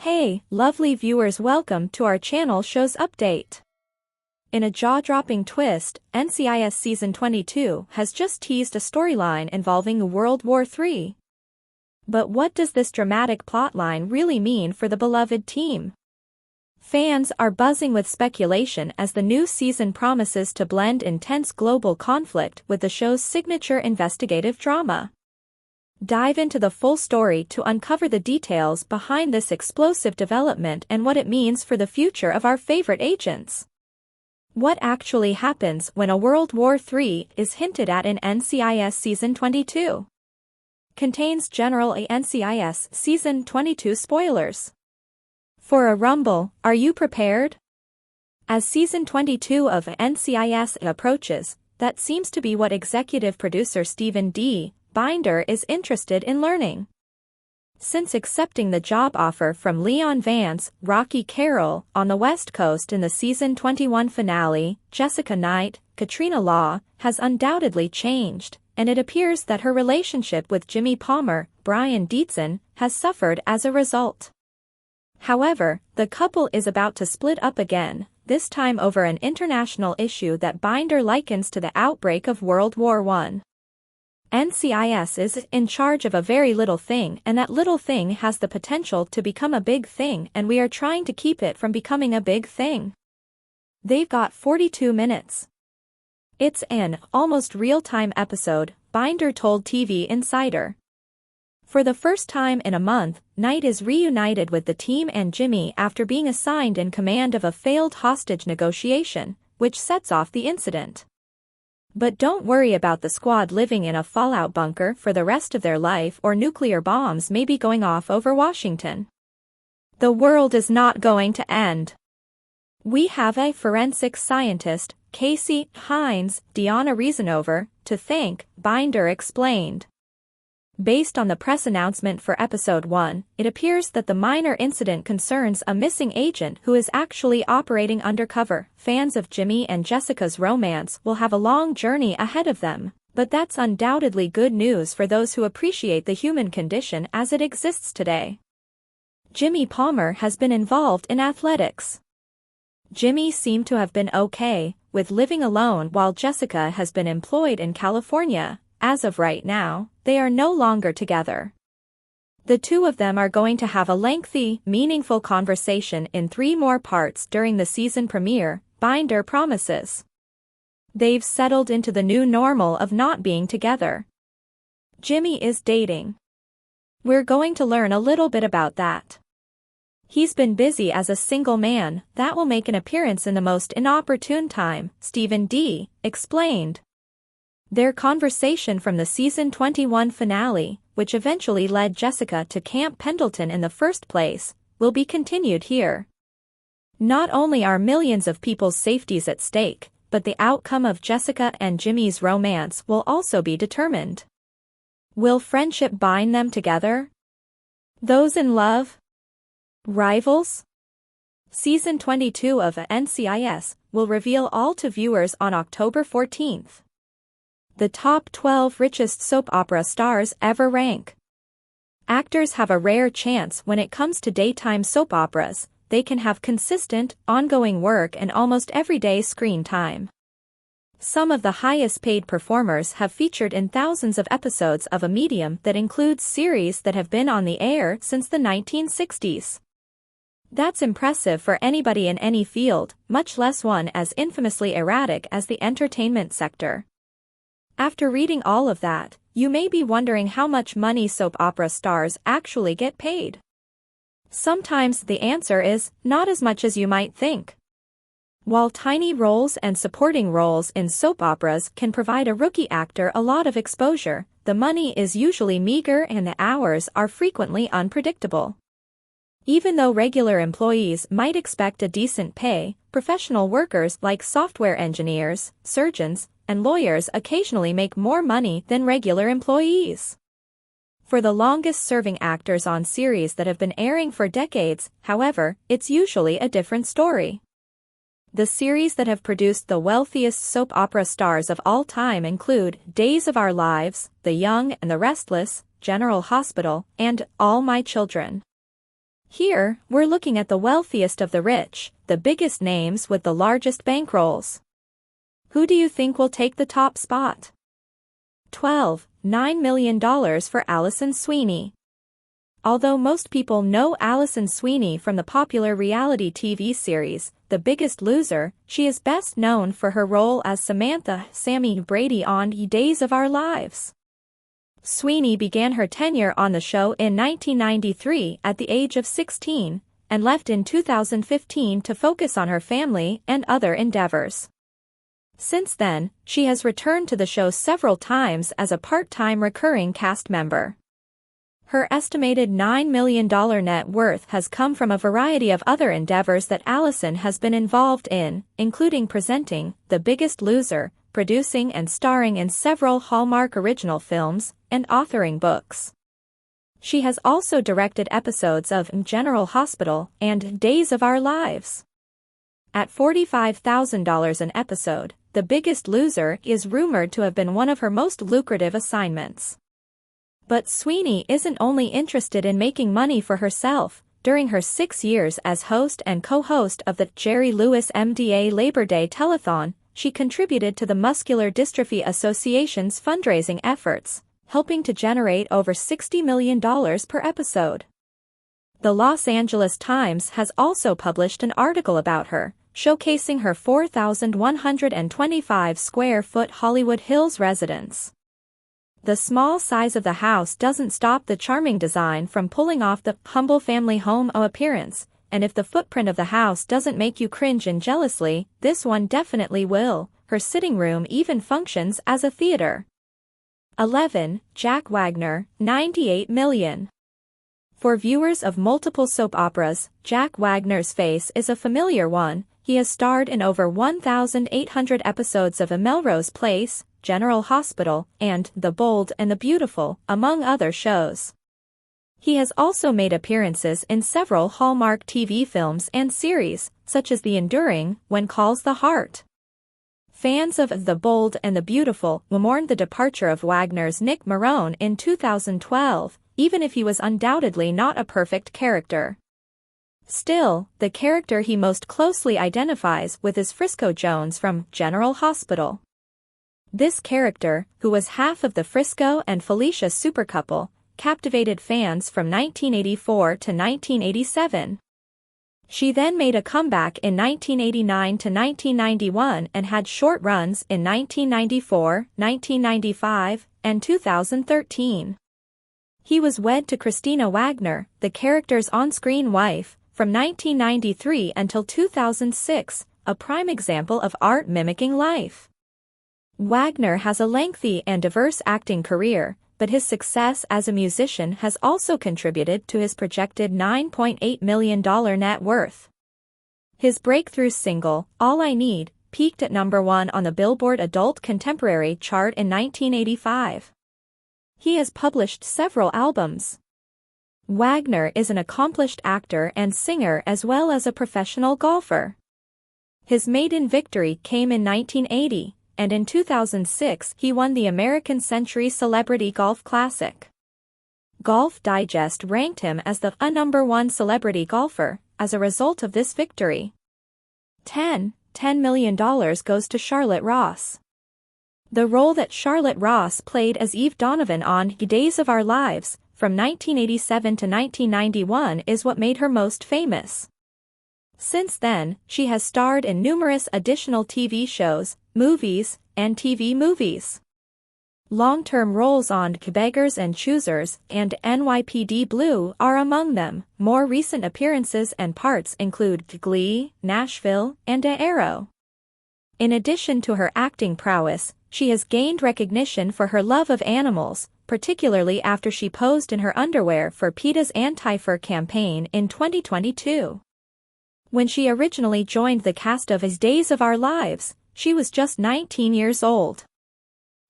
Hey, lovely viewers, welcome to our channel Shows Update. In a jaw-dropping twist, NCIS Season 22 has just teased a storyline involving World War III. But what does this dramatic plotline really mean for the beloved team? Fans are buzzing with speculation as the new season promises to blend intense global conflict with the show's signature investigative drama. Dive into the full story to uncover the details behind this explosive development and what it means for the future of our favorite agents. What actually happens when a World War III is hinted at in NCIS Season 22? Contains general NCIS Season 22 spoilers. For a rumble, are you prepared? As Season 22 of NCIS approaches, that seems to be what executive producer Stephen D. Binder is interested in learning. Since accepting the job offer from Leon Vance, Rocky Carroll, on the West Coast in the Season 21 finale, Jessica Knight, Katrina Law, has undoubtedly changed, and it appears that her relationship with Jimmy Palmer, Brian Dietzen, has suffered as a result. However, the couple is about to split up again, this time over an international issue that Binder likens to the outbreak of World War I. NCIS is in charge of a very little thing, and that little thing has the potential to become a big thing, and we are trying to keep it from becoming a big thing. They've got 42 minutes. It's an almost real-time episode, Binder told TV Insider. For the first time in a month, Knight is reunited with the team and Jimmy after being assigned in command of a failed hostage negotiation, which sets off the incident. But don't worry about the squad living in a fallout bunker for the rest of their life, or nuclear bombs may be going off over Washington. The world is not going to end. We have a forensic scientist, Casey Hines, Deanna Reasonover, to thank, Binder explained. Based on the press announcement for Episode 1, it appears that the minor incident concerns a missing agent who is actually operating undercover. Fans of Jimmy and Jessica's romance will have a long journey ahead of them, but that's undoubtedly good news for those who appreciate the human condition as it exists today. Jimmy Palmer has been involved in athletics. Jimmy seemed to have been okay with living alone while Jessica has been employed in California. As of right now, they are no longer together. The two of them are going to have a lengthy, meaningful conversation in 3 more parts during the season premiere, Binder promises. They've settled into the new normal of not being together. Jimmy is dating. We're going to learn a little bit about that. He's been busy as a single man, that will make an appearance in the most inopportune time, Stephen D. explained. Their conversation from the Season 21 finale, which eventually led Jessica to Camp Pendleton in the first place, will be continued here. Not only are millions of people's safeties at stake, but the outcome of Jessica and Jimmy's romance will also be determined. Will friendship bind them together? Those in love? Rivals? Season 22 of NCIS will reveal all to viewers on October 14th. The top 12 richest soap opera stars ever rank. Actors have a rare chance when it comes to daytime soap operas. They can have consistent, ongoing work and almost everyday screen time. Some of the highest paid performers have featured in thousands of episodes of a medium that includes series that have been on the air since the 1960s. That's impressive for anybody in any field, much less one as infamously erratic as the entertainment sector. After reading all of that, you may be wondering how much money soap opera stars actually get paid. Sometimes the answer is, not as much as you might think. While tiny roles and supporting roles in soap operas can provide a rookie actor a lot of exposure, the money is usually meager and the hours are frequently unpredictable. Even though regular employees might expect a decent pay, professional workers like software engineers, surgeons, and lawyers occasionally make more money than regular employees. For the longest-serving actors on series that have been airing for decades, however, it's usually a different story. The series that have produced the wealthiest soap opera stars of all time include Days of Our Lives, The Young and the Restless, General Hospital, and All My Children. Here, we're looking at the wealthiest of the rich, the biggest names with the largest bankrolls. Who do you think will take the top spot? 12. $9 million for Allison Sweeney. Although most people know Allison Sweeney from the popular reality TV series, The Biggest Loser, she is best known for her role as Samantha Sammy Brady on Days of Our Lives. Sweeney began her tenure on the show in 1993 at the age of 16, and left in 2015 to focus on her family and other endeavors. Since then, she has returned to the show several times as a part-time recurring cast member. Her estimated $9 million net worth has come from a variety of other endeavors that Allison has been involved in, including presenting The Biggest Loser, producing and starring in several Hallmark original films, and authoring books. She has also directed episodes of General Hospital and Days of Our Lives. At $45,000 an episode, The Biggest Loser is rumored to have been one of her most lucrative assignments. But Sweeney isn't only interested in making money for herself. During her 6 years as host and co-host of the Jerry Lewis MDA Labor Day Telethon, she contributed to the Muscular Dystrophy Association's fundraising efforts, helping to generate over $60 million per episode. The Los Angeles Times has also published an article about her, showcasing her 4,125 square foot Hollywood Hills residence. The small size of the house doesn't stop the charming design from pulling off the humble family home appearance, and if the footprint of the house doesn't make you cringe and jealously, this one definitely will. Her sitting room even functions as a theater. 11. Jack Wagner, $98 million. For viewers of multiple soap operas, Jack Wagner's face is a familiar one. He has starred in over 1,800 episodes of A Melrose Place, General Hospital, and The Bold and the Beautiful, among other shows. He has also made appearances in several Hallmark TV films and series, such as the enduring When Calls the Heart. Fans of The Bold and the Beautiful mourned the departure of Wagner's Nick Marone in 2012, even if he was undoubtedly not a perfect character. Still, the character he most closely identifies with is Frisco Jones from General Hospital. This character, who was half of the Frisco and Felicia supercouple, captivated fans from 1984 to 1987. She then made a comeback in 1989 to 1991 and had short runs in 1994, 1995, and 2013. He was wed to Christina Wagner, the character's on-screen wife, from 1993 until 2006, a prime example of art mimicking life. Wagner has a lengthy and diverse acting career, but his success as a musician has also contributed to his projected $9.8 million net worth. His breakthrough single, All I Need, peaked at #1 on the Billboard Adult Contemporary chart in 1985. He has published several albums. Wagner is an accomplished actor and singer as well as a professional golfer. His maiden victory came in 1980. And in 2006 he won the American Century Celebrity Golf Classic. Golf Digest ranked him as the #1 celebrity golfer as a result of this victory. $10 million goes to Charlotte Ross. The role that Charlotte Ross played as Eve Donovan on Days of Our Lives, from 1987 to 1991 is what made her most famous. Since then, she has starred in numerous additional TV shows, movies, and TV movies. Long-term roles on Beggars and Choosers and NYPD Blue are among them. More recent appearances and parts include Glee, Nashville, and Arrow. In addition to her acting prowess, she has gained recognition for her love of animals, particularly after she posed in her underwear for PETA's anti-fur campaign in 2022. When she originally joined the cast of Days of Our Lives, she was just 19 years old.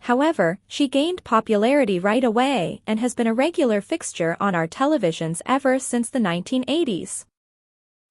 However, she gained popularity right away and has been a regular fixture on our televisions ever since the 1980s.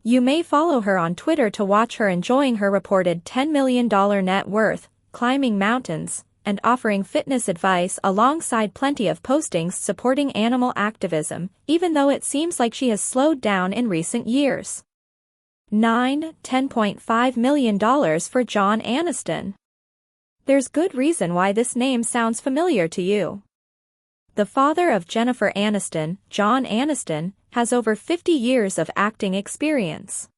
You may follow her on Twitter to watch her enjoying her reported $10 million net worth, climbing mountains, and offering fitness advice alongside plenty of postings supporting animal activism, even though it seems like she has slowed down in recent years. 9. $10.5 million for John Aniston. There's good reason why this name sounds familiar to you. The father of Jennifer Aniston, John Aniston, has over 50 years of acting experience.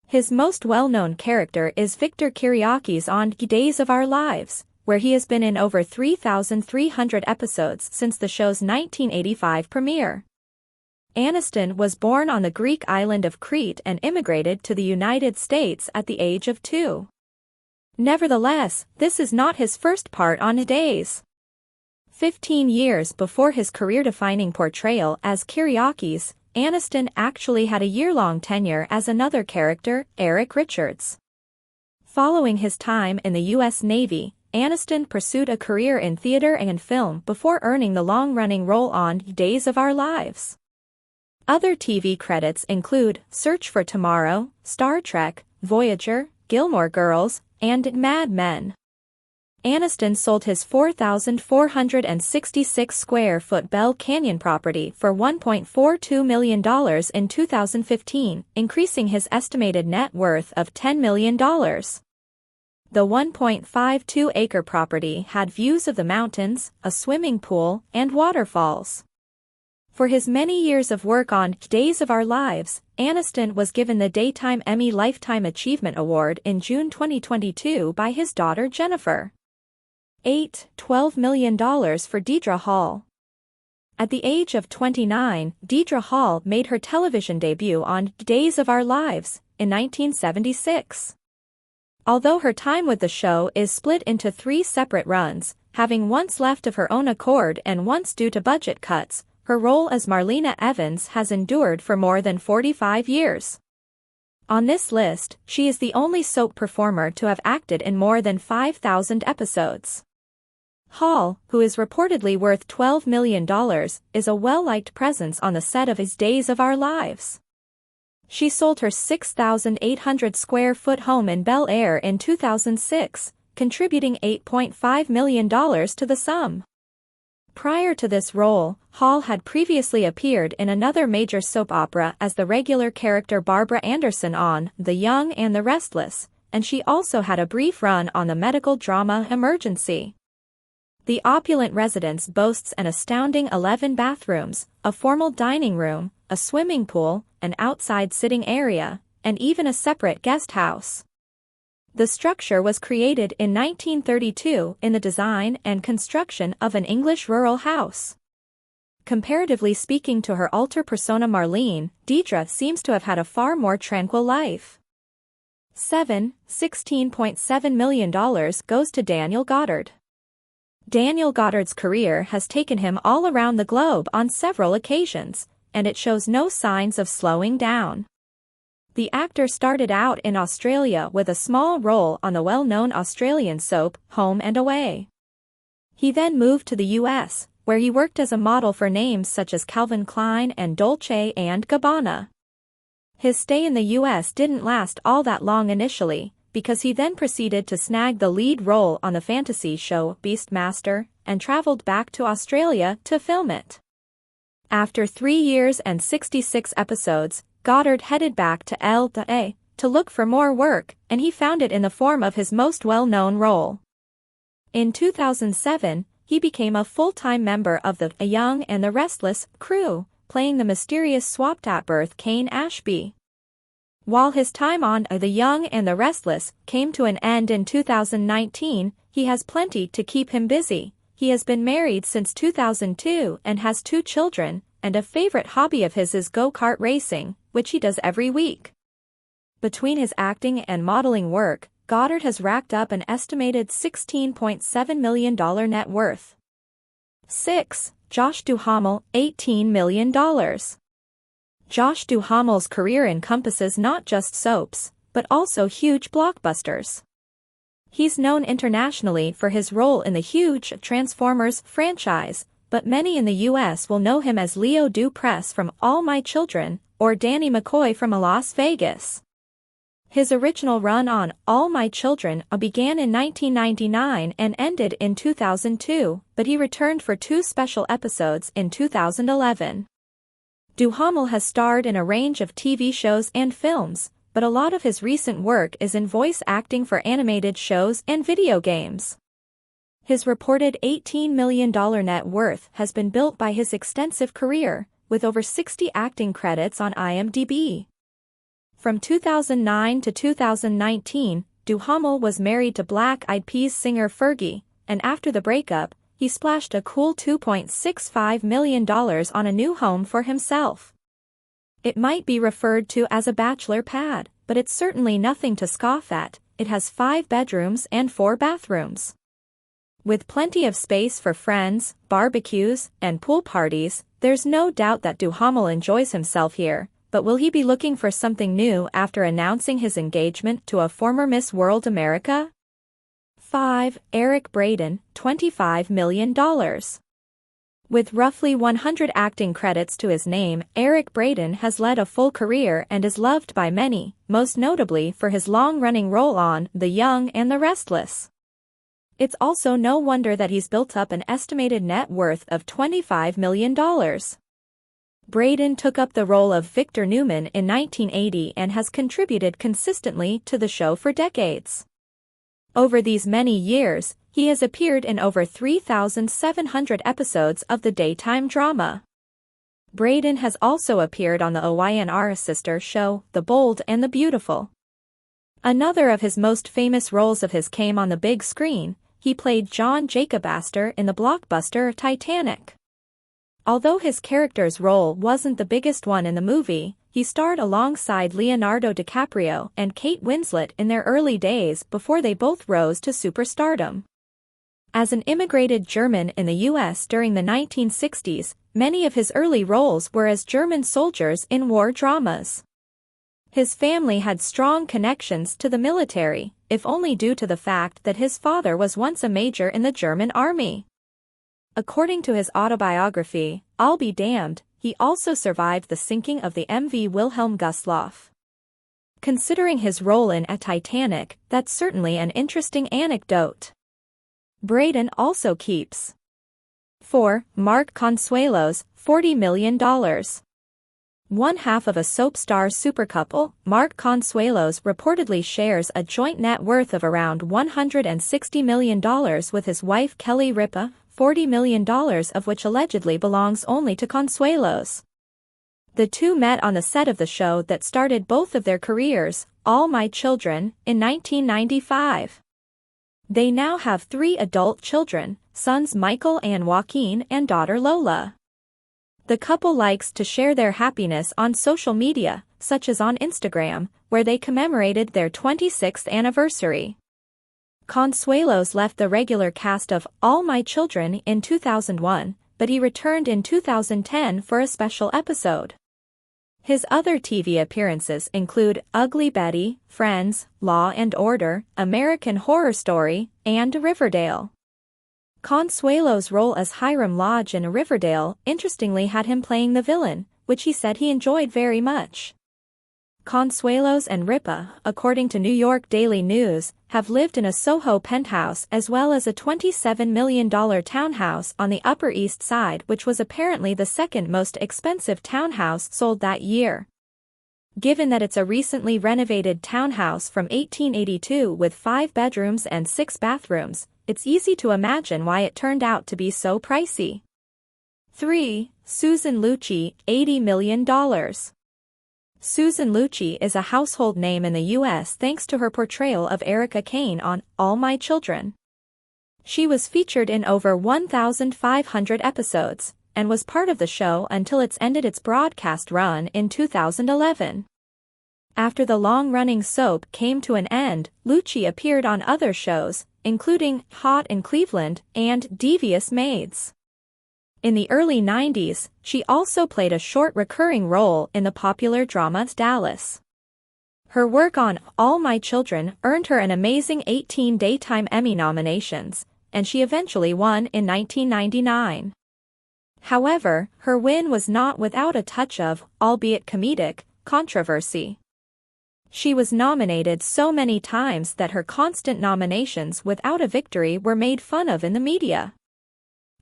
His most well-known character is Victor Kiriakis on Days of Our Lives, where he has been in over 3,300 episodes since the show's 1985 premiere. Aniston was born on the Greek island of Crete and immigrated to the United States at the age of 2. Nevertheless, this is not his first part on Days. 15 years before his career-defining portrayal as Kiriakis, Aniston actually had a year-long tenure as another character, Eric Richards. Following his time in the U.S. Navy, Aniston pursued a career in theater and film before earning the long-running role on Days of Our Lives. Other TV credits include Search for Tomorrow, Star Trek, Voyager, Gilmore Girls, and Mad Men. Aniston sold his 4,466 square foot Bell Canyon property for $1.42 million in 2015, increasing his estimated net worth of $10 million. The 1.52-acre property had views of the mountains, a swimming pool, and waterfalls. For his many years of work on Days of Our Lives, Aniston was given the Daytime Emmy Lifetime Achievement Award in June 2022 by his daughter Jennifer. 8. $12 million for Deidre Hall. At the age of 29, Deidre Hall made her television debut on Days of Our Lives in 1976. Although her time with the show is split into 3 separate runs, having once left of her own accord and once due to budget cuts, her role as Marlena Evans has endured for more than 45 years. On this list, she is the only soap performer to have acted in more than 5,000 episodes. Hall, who is reportedly worth $12 million, is a well-liked presence on the set of his Days of Our Lives. She sold her 6,800 square foot home in Bel Air in 2006, contributing $8.5 million to the sum. Prior to this role, Hall had previously appeared in another major soap opera as the regular character Barbara Anderson on The Young and the Restless, and she also had a brief run on the medical drama Emergency. The opulent residence boasts an astounding 11 bathrooms, a formal dining room, a swimming pool, an outside sitting area, and even a separate guest house. The structure was created in 1932 in the design and construction of an English rural house. Comparatively speaking to her alter persona Marlene, Deidre seems to have had a far more tranquil life. 7. $16.7 million goes to Daniel Goddard. Daniel Goddard's career has taken him all around the globe on several occasions, and it shows no signs of slowing down. The actor started out in Australia with a small role on the well-known Australian soap, Home and Away. He then moved to the U.S., where he worked as a model for names such as Calvin Klein and Dolce & Gabbana. His stay in the U.S. didn't last all that long initially, because he then proceeded to snag the lead role on the fantasy show Beastmaster, and traveled back to Australia to film it. After 3 years and 66 episodes, Goddard headed back to LA to look for more work, and he found it in the form of his most well-known role. In 2007, he became a full-time member of the Young and the Restless crew, playing the mysterious swapped-at-birth Kane Ashby. While his time on The Young and the Restless came to an end in 2019, he has plenty to keep him busy. He has been married since 2002 and has 2 children, and a favorite hobby of his is go-kart racing, which he does every week. Between his acting and modeling work, Goddard has racked up an estimated $16.7 million net worth. 6. Josh Duhamel, $18 million. Josh Duhamel's career encompasses not just soaps, but also huge blockbusters. He's known internationally for his role in the huge Transformers franchise, but many in the U.S. will know him as Leo Dupress from All My Children, or Danny McCoy from Las Vegas. His original run on All My Children began in 1999 and ended in 2002, but he returned for 2 special episodes in 2011. Duhamel has starred in a range of TV shows and films, but a lot of his recent work is in voice acting for animated shows and video games. His reported $18 million net worth has been built by his extensive career, with over 60 acting credits on IMDb. From 2009 to 2019, Duhamel was married to Black Eyed Peas singer Fergie, and after the breakup, he splashed a cool $2.65 million on a new home for himself. It might be referred to as a bachelor pad, but it's certainly nothing to scoff at. It has 5 bedrooms and 4 bathrooms. With plenty of space for friends, barbecues, and pool parties, there's no doubt that Duhamel enjoys himself here, but will he be looking for something new after announcing his engagement to a former Miss World America? 5. Eric Braden, $25 million. With roughly 100 acting credits to his name, Eric Braden has led a full career and is loved by many, most notably for his long-running role on The Young and the Restless. It's also no wonder that he's built up an estimated net worth of $25 million. Braden took up the role of Victor Newman in 1980 and has contributed consistently to the show for decades. Over these many years, he has appeared in over 3,700 episodes of the daytime drama. Braden has also appeared on the OYNR sister show, The Bold and the Beautiful. Another of his most famous roles of his came on the big screen. He played John Jacob Astor in the blockbuster Titanic. Although his character's role wasn't the biggest one in the movie, he starred alongside Leonardo DiCaprio and Kate Winslet in their early days before they both rose to superstardom. As an immigrated German in the U.S. during the 1960s, many of his early roles were as German soldiers in war dramas. His family had strong connections to the military, if only due to the fact that his father was once a major in the German army. According to his autobiography, I'll Be Damned, he also survived the sinking of the MV Wilhelm Gustloff. Considering his role in A Titanic, that's certainly an interesting anecdote. Braden also keeps 4. Mark Consuelos, $40 million. One half of a soap star supercouple, Mark Consuelos reportedly shares a joint net worth of around $160 million with his wife Kelly Ripa, $40 million of which allegedly belongs only to Consuelos. The two met on the set of the show that started both of their careers, All My Children, in 1995. They now have 3 adult children, sons Michael and Joaquin and daughter Lola. The couple likes to share their happiness on social media, such as on Instagram, where they commemorated their 26th anniversary. Consuelos left the regular cast of All My Children in 2001, but he returned in 2010 for a special episode. His other TV appearances include Ugly Betty, Friends, Law and Order, American Horror Story, and Riverdale. Consuelos' role as Hiram Lodge in Riverdale interestingly had him playing the villain, which he said he enjoyed very much. Consuelos and Ripa, according to New York Daily News, have lived in a Soho penthouse as well as a $27 million townhouse on the Upper East Side, which was apparently the second most expensive townhouse sold that year. Given that it's a recently renovated townhouse from 1882 with 5 bedrooms and 6 bathrooms, it's easy to imagine why it turned out to be so pricey. 3. Susan Lucci, $80 million. Susan Lucci is a household name in the U.S. thanks to her portrayal of Erica Kane on All My Children. She was featured in over 1,500 episodes, and was part of the show until it's ended its broadcast run in 2011. After the long-running soap came to an end, Lucci appeared on other shows, including Hot in Cleveland and Devious Maids. In the early 90s, she also played a short recurring role in the popular drama Dallas. Her work on All My Children earned her an amazing 18 Daytime Emmy nominations, and she eventually won in 1999. However, her win was not without a touch of, albeit comedic, controversy. She was nominated so many times that her constant nominations without a victory were made fun of in the media.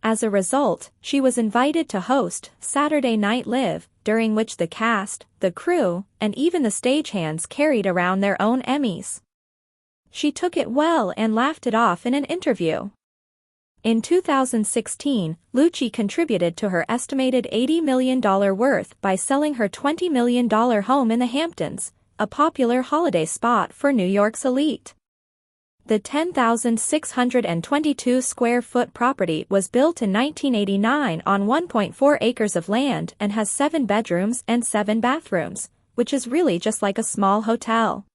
As a result, she was invited to host Saturday Night Live, during which the cast, the crew, and even the stagehands carried around their own Emmys. She took it well and laughed it off in an interview. In 2016, Lucci contributed to her estimated $80 million worth by selling her $20 million home in the Hamptons, a popular holiday spot for New York's elite. The 10,622 square foot property was built in 1989 on 1.4 acres of land and has 7 bedrooms and 7 bathrooms, which is really just like a small hotel.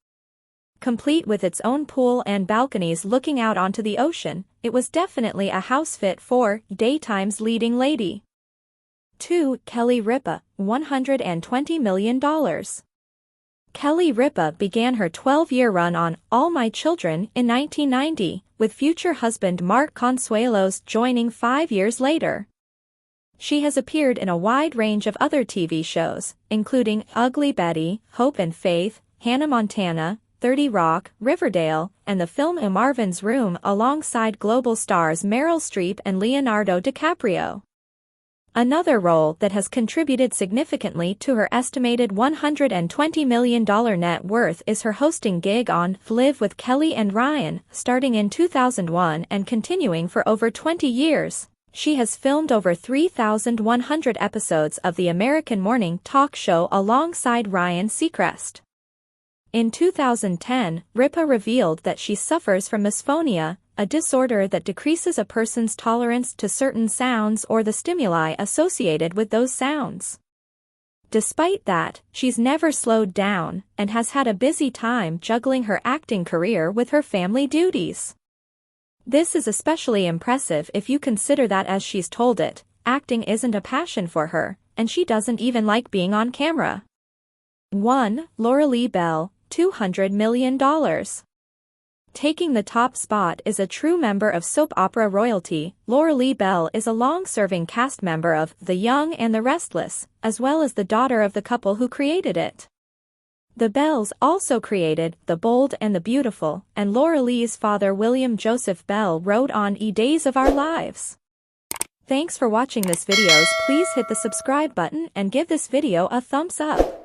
Complete with its own pool and balconies looking out onto the ocean, it was definitely a house fit for daytime's leading lady. 2. Kelly Ripa, $120 million. Kelly Ripa began her 12-year run on All My Children in 1990, with future husband Mark Consuelos joining 5 years later. She has appeared in a wide range of other TV shows, including Ugly Betty, Hope and Faith, Hannah Montana, 30 Rock, Riverdale, and the film A Marvin's Room alongside global stars Meryl Streep and Leonardo DiCaprio. Another role that has contributed significantly to her estimated $120 million net worth is her hosting gig on Live with Kelly and Ryan, starting in 2001 and continuing for over 20 years. She has filmed over 3,100 episodes of the American morning talk show alongside Ryan Seacrest. In 2010, Ripa revealed that she suffers from misphonia, a disorder that decreases a person's tolerance to certain sounds or the stimuli associated with those sounds. Despite that, she's never slowed down and has had a busy time juggling her acting career with her family duties. This is especially impressive if you consider that, as she's told it, acting isn't a passion for her, and she doesn't even like being on camera. 1. Laura Lee Bell, $200 million. Taking the top spot is a true member of soap opera royalty. Laura Lee Bell is a long-serving cast member of The Young and the Restless, as well as the daughter of the couple who created it. The Bells also created The Bold and the Beautiful, and Laura Lee's father William Joseph Bell wrote on Days of Our Lives. Thanks for watching this videos. Please hit the subscribe button and give this video a thumbs up.